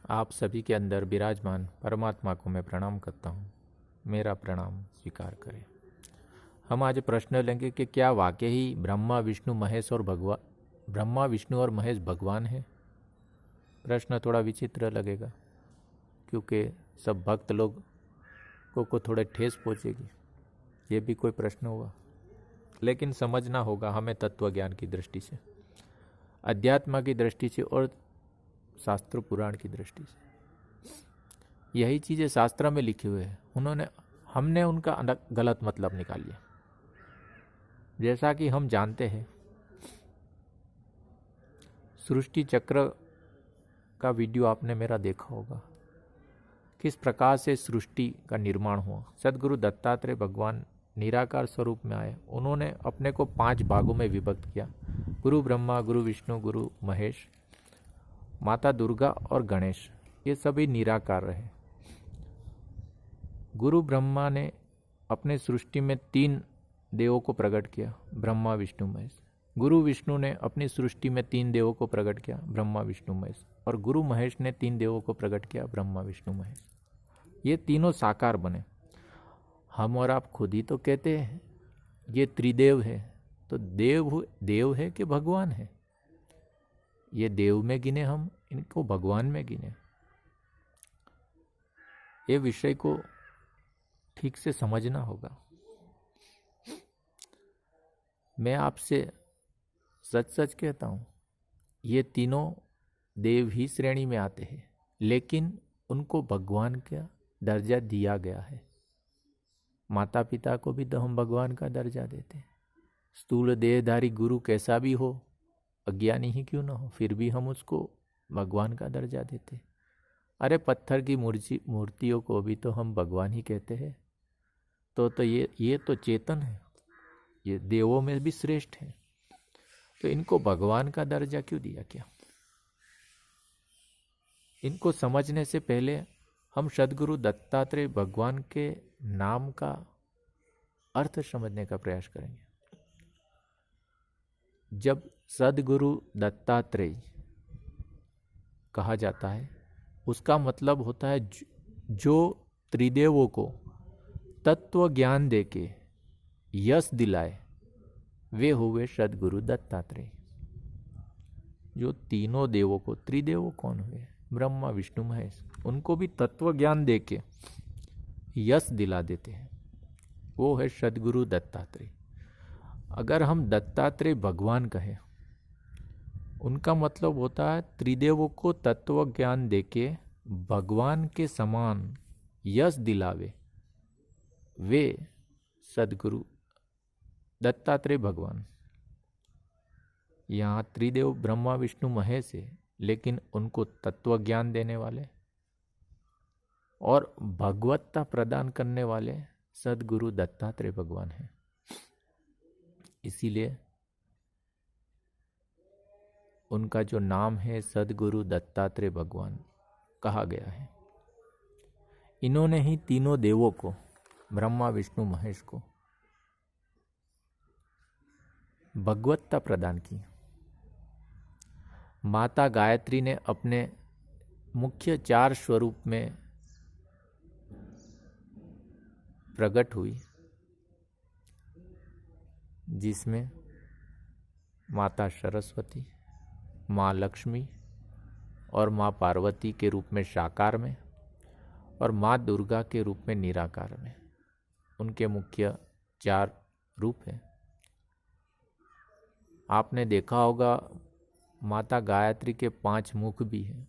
आप सभी के अंदर विराजमान परमात्मा को मैं प्रणाम करता हूँ। मेरा प्रणाम स्वीकार करें। हम आज प्रश्न लेंगे कि क्या वाकई ही ब्रह्मा विष्णु और महेश भगवान है। प्रश्न थोड़ा विचित्र लगेगा क्योंकि सब भक्त लोग को थोड़े ठेस पहुँचेगी। ये भी कोई प्रश्न हुआ, लेकिन समझना होगा हमें तत्व ज्ञान की दृष्टि से, अध्यात्म की दृष्टि से और शास्त्र पुराण की दृष्टि से। यही चीज़ें शास्त्र में लिखी हुई है, हमने उनका गलत मतलब निकाल लिया। जैसा कि हम जानते हैं, सृष्टि चक्र का वीडियो आपने मेरा देखा होगा, किस प्रकार से सृष्टि का निर्माण हुआ। सदगुरु दत्तात्रेय भगवान निराकार स्वरूप में आए। उन्होंने अपने को 5 भागों में विभक्त किया। गुरु ब्रह्मा, गुरु विष्णु, गुरु महेश, माता दुर्गा और गणेश, ये सभी निराकार रहे। गुरु ब्रह्मा ने अपने सृष्टि में 3 देवों को प्रकट किया, ब्रह्मा विष्णु महेश। गुरु विष्णु ने अपनी सृष्टि में 3 देवों को प्रकट किया, ब्रह्मा विष्णु महेश। और गुरु महेश ने 3 देवों को प्रकट किया, ब्रह्मा विष्णु महेश। ये तीनों साकार बने। हम और आप खुद ही तो कहते हैं ये त्रिदेव है, तो देव है कि भगवान है? ये देव में गिने, हम इनको भगवान में गिने। ये विषय को ठीक से समझना होगा। मैं आपसे सच सच कहता हूँ, ये तीनों देव ही श्रेणी में आते हैं, लेकिन उनको भगवान का दर्जा दिया गया है। माता पिता को भी तो हम भगवान का दर्जा देते हैं। स्थूल देहधारी गुरु कैसा भी हो, अज्ञानी ही क्यों ना हो, फिर भी हम उसको भगवान का दर्जा देते। अरे पत्थर की मूर्तियों को भी तो हम भगवान ही कहते हैं। तो ये तो चेतन है, ये देवों में भी श्रेष्ठ है, तो इनको भगवान का दर्जा क्यों दिया? क्या इनको समझने से पहले हम सदगुरु दत्तात्रेय भगवान के नाम का अर्थ समझने का प्रयास करेंगे। जब सदगुरु दत्तात्रेय कहा जाता है, उसका मतलब होता है जो त्रिदेवों को तत्व ज्ञान देके यश दिलाए, वे हुए सदगुरु दत्तात्रेय। जो तीनों देवों को, त्रिदेवों कौन हुए? ब्रह्मा विष्णु महेश, उनको भी तत्व ज्ञान देके यश दिला देते हैं, वो है सदगुरु दत्तात्रेय। अगर हम दत्तात्रेय भगवान कहें, उनका मतलब होता है त्रिदेवों को तत्व ज्ञान देके भगवान के समान यश दिलावे, वे सदगुरु दत्तात्रेय भगवान। यहाँ त्रिदेव ब्रह्मा विष्णु महेश है, लेकिन उनको तत्व ज्ञान देने वाले और भगवत्ता प्रदान करने वाले सदगुरु दत्तात्रेय भगवान हैं। इसीलिए उनका जो नाम है सदगुरु दत्तात्रेय भगवान कहा गया है। इन्होंने ही तीनों देवों को, ब्रह्मा विष्णु महेश को, भगवत्ता प्रदान की। माता गायत्री ने अपने मुख्य 4 स्वरूप में प्रकट हुई, जिसमें माता सरस्वती, माँ लक्ष्मी और माँ पार्वती के रूप में साकार में, और माँ दुर्गा के रूप में निराकार में। उनके मुख्य 4 रूप हैं। आपने देखा होगा माता गायत्री के 5 मुख भी हैं,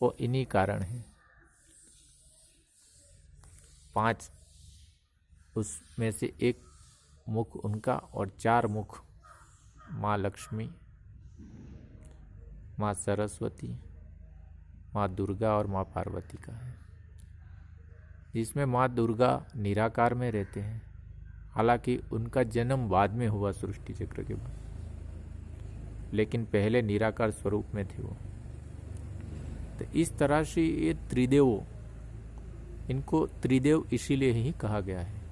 वो इन्हीं कारण हैं। 5 उसमें से एक मुख उनका और 4 मुख माँ लक्ष्मी, माँ सरस्वती, माँ दुर्गा और माँ पार्वती का है। जिसमें माँ दुर्गा निराकार में रहते हैं, हालांकि उनका जन्म बाद में हुआ सृष्टि चक्र के बाद, लेकिन पहले निराकार स्वरूप में थे वो। तो इस तरह से ये त्रिदेवों, इनको त्रिदेव इसीलिए ही कहा गया है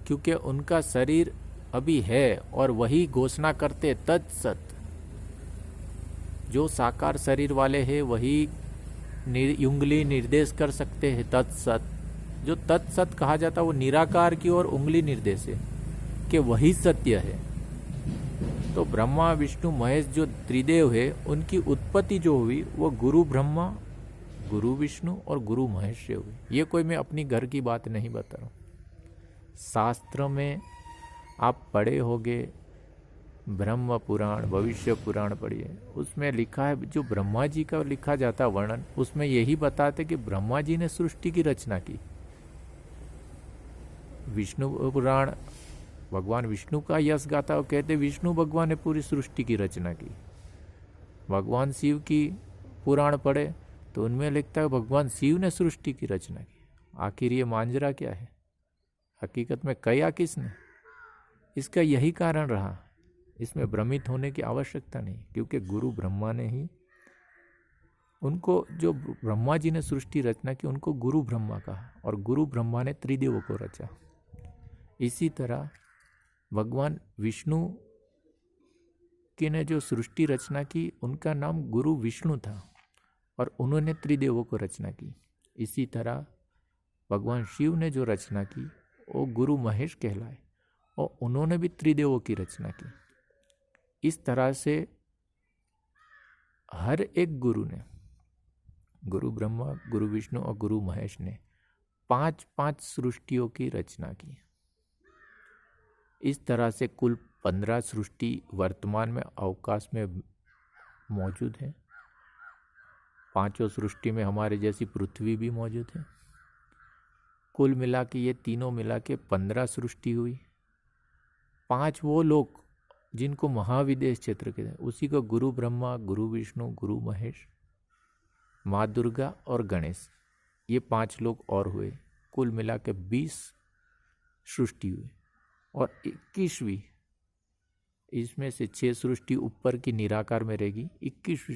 क्योंकि उनका शरीर अभी है और वही घोषणा करते तत्सत। जो साकार शरीर वाले हैं वही उंगली निर्देश कर सकते हैं तत्सत। जो तत्सत कहा जाता है वो निराकार की ओर उंगली निर्देश है कि वही सत्य है। तो ब्रह्मा विष्णु महेश जो त्रिदेव है उनकी उत्पत्ति जो हुई वो गुरु ब्रह्मा, गुरु विष्णु और गुरु महेश से हुई। ये कोई मैं अपनी घर की बात नहीं बता रहा हूँ। शास्त्र में आप पढ़े होगे, ब्रह्म पुराण, भविष्य पुराण पढ़िए, उसमें लिखा है, जो ब्रह्मा जी का लिखा जाता वर्णन, उसमें यही बताते कि ब्रह्मा जी ने सृष्टि की रचना की। विष्णु पुराण भगवान विष्णु का यश गाथा, कहते विष्णु भगवान ने पूरी सृष्टि की रचना की। भगवान शिव की पुराण पढ़े तो उनमें लिखता है भगवान शिव ने सृष्टि की रचना की। आखिर ये मांजरा क्या है? हकीकत में कया किसने? इसका यही कारण रहा। इसमें भ्रमित होने की आवश्यकता नहीं, क्योंकि गुरु ब्रह्मा ने ही उनको, जो ब्रह्मा जी ने सृष्टि रचना की, उनको गुरु ब्रह्मा कहा, और गुरु ब्रह्मा ने त्रिदेवों को रचा। इसी तरह भगवान विष्णु की ने जो सृष्टि रचना की उनका नाम गुरु विष्णु था और उन्होंने त्रिदेवों को रचना की। इसी तरह भगवान शिव ने जो रचना की वो गुरु महेश कहलाए और उन्होंने भी त्रिदेवों की रचना की। इस तरह से हर एक गुरु ने, गुरु ब्रह्मा, गुरु विष्णु और गुरु महेश ने 5-5 सृष्टियों की रचना की। इस तरह से कुल 15 सृष्टि वर्तमान में अवकाश में मौजूद है। 5 सृष्टि में हमारे जैसी पृथ्वी भी मौजूद है। कुल मिला के ये तीनों मिला के 15 सृष्टि हुई। 5 वो लोग जिनको महाविदेश क्षेत्र कहते हैं, उसी को गुरु ब्रह्मा, गुरु विष्णु, गुरु महेश, माँ दुर्गा और गणेश, ये 5 लोग और हुए। कुल मिला के 20 सृष्टि हुई। और 21वीं, इसमें से 6 सृष्टि ऊपर की निराकार में रहेगी। 21वीं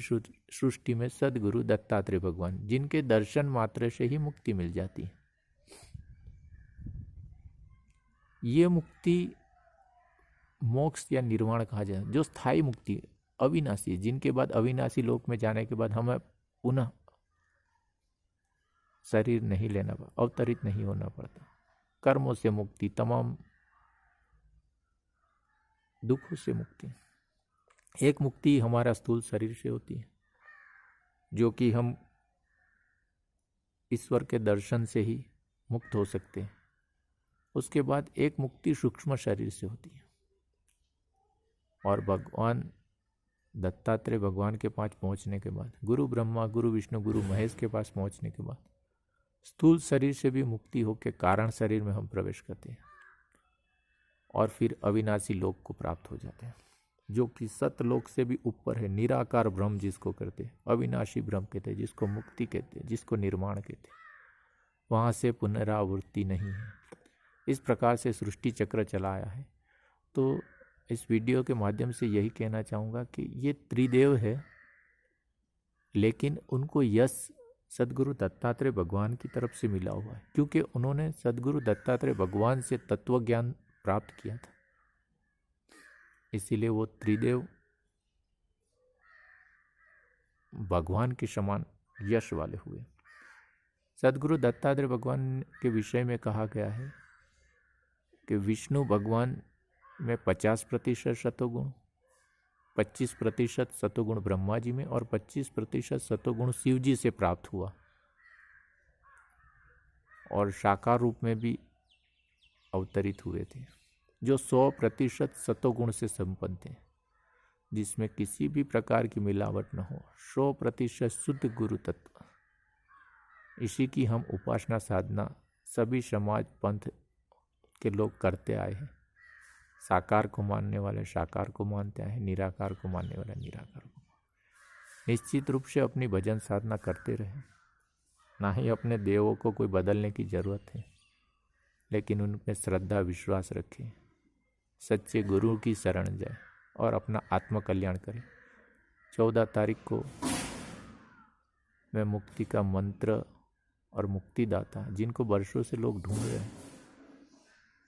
सृष्टि में सदगुरु दत्तात्रेय भगवान, जिनके दर्शन मात्र से ही मुक्ति मिल जाती है। ये मुक्ति मोक्ष या निर्वाण कहा जाए, जो स्थायी मुक्ति अविनाशी, जिनके बाद अविनाशी लोक में जाने के बाद हमें पुनः शरीर नहीं लेना, अवतरित नहीं होना पड़ता। कर्मों से मुक्ति, तमाम दुखों से मुक्ति। एक मुक्ति हमारा स्थूल शरीर से होती है, जो कि हम ईश्वर के दर्शन से ही मुक्त हो सकते हैं। उसके बाद एक मुक्ति सूक्ष्म शरीर से होती है। और भगवान दत्तात्रेय भगवान के पास पहुंचने के बाद, गुरु ब्रह्मा, गुरु विष्णु, गुरु महेश के पास पहुंचने के बाद स्थूल शरीर से भी मुक्ति होकर कारण शरीर में हम प्रवेश करते हैं और फिर अविनाशी लोक को प्राप्त हो जाते हैं, जो कि सतलोक से भी ऊपर है। निराकार ब्रह्म जिसको कहते हैं, अविनाशी ब्रह्म कहते हैं, जिसको मुक्ति कहते हैं, जिसको निर्वाण कहते हैं, वहाँ से पुनरावृत्ति नहीं है। इस प्रकार से सृष्टि चक्र चला आया है। तो इस वीडियो के माध्यम से यही कहना चाहूँगा कि ये त्रिदेव है, लेकिन उनको यश सदगुरु दत्तात्रेय भगवान की तरफ से मिला हुआ है, क्योंकि उन्होंने सदगुरु दत्तात्रेय भगवान से तत्व ज्ञान प्राप्त किया था। इसीलिए वो त्रिदेव भगवान के समान यश वाले हुए। सदगुरु दत्तात्रेय भगवान के विषय में कहा गया है कि विष्णु भगवान में 50% सतोगुण, 25% सतोगुण ब्रह्मा जी में और 25% सतोगुण शिव जी से प्राप्त हुआ। और साकार रूप में भी अवतरित हुए थे, जो 100% सतोगुण से संपन्न थे, जिसमें किसी भी प्रकार की मिलावट न हो, 100% शुद्ध गुरु तत्व। इसी की हम उपासना साधना सभी समाज पंथ के लोग करते आए हैं। साकार को मानने वाले साकार को मानते आए हैं, निराकार को मानने वाले निराकार को। निश्चित रूप से अपनी भजन साधना करते रहे, ना ही अपने देवों को कोई बदलने की जरूरत है, लेकिन उनमें श्रद्धा विश्वास रखें, सच्चे गुरु की शरण जाए और अपना आत्मकल्याण करें। 14 तारीख को मैं मुक्ति का मंत्र और मुक्तिदाता, जिनको वर्षों से लोग ढूंढ रहे हैं,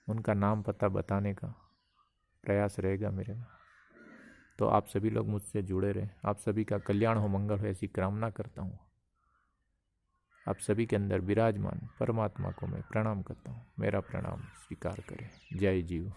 उनका नाम पता बताने का प्रयास रहेगा मेरे में। तो आप सभी लोग मुझसे जुड़े रहें। आप सभी का कल्याण हो, मंगल हो, ऐसी कामना करता हूँ। आप सभी के अंदर विराजमान परमात्मा को मैं प्रणाम करता हूँ। मेरा प्रणाम स्वीकार करें। जय जीव।